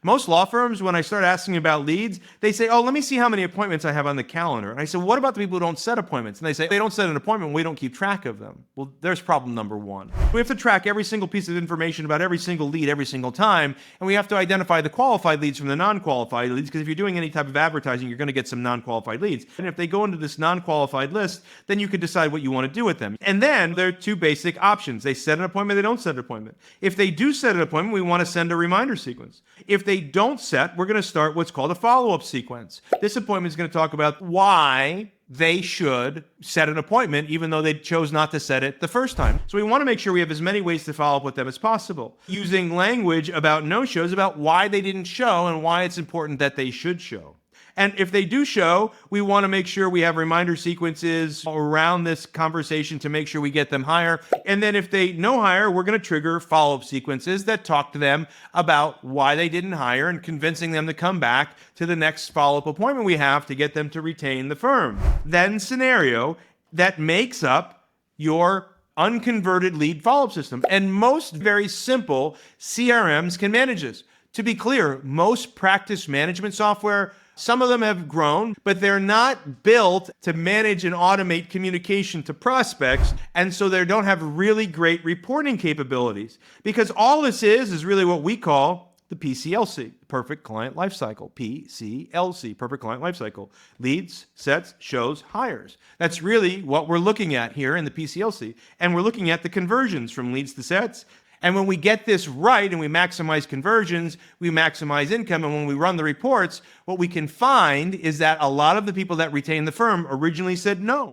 Most law firms, when I start asking about leads, they say, oh, let me see how many appointments I have on the calendar. And I said, what about the people who don't set appointments? And they say, they don't set an appointment, we don't keep track of them. Well, there's problem number one. We have to track every single piece of information about every single lead every single time, and we have to identify the qualified leads from the non-qualified leads, because if you're doing any type of advertising, you're going to get some non-qualified leads. And if they go into this non-qualified list, then you can decide what you want to do with them. And then there are two basic options. They set an appointment, they don't set an appointment. If they do set an appointment, we want to send a reminder sequence. If they don't set, we're going to start what's called a follow-up sequence. This appointment is going to talk about why they should set an appointment even though they chose not to set it the first time. So we want to make sure we have as many ways to follow up with them as possible, using language about no-shows, about why they didn't show and why it's important that they should show. And if they do show, we want to make sure we have reminder sequences around this conversation to make sure we get them higher. And then if they no hire, we're going to trigger follow-up sequences that talk to them about why they didn't hire and convincing them to come back to the next follow-up appointment we have to get them to retain the firm. Then scenario that makes up your unconverted lead follow-up system. And most very simple CRMs can manage this. To be clear, most practice management software, some of them have grown, but they're not built to manage and automate communication to prospects, and so they don't have really great reporting capabilities. Because all this is really what we call the PCLC, Perfect Client Lifecycle, PCLC, Perfect Client Lifecycle. Leads, sets, shows, hires. That's really what we're looking at here in the PCLC. And we're looking at the conversions from leads to sets. And when we get this right and we maximize conversions, we maximize income. And when we run the reports, what we can find is that a lot of the people that retain the firm originally said no.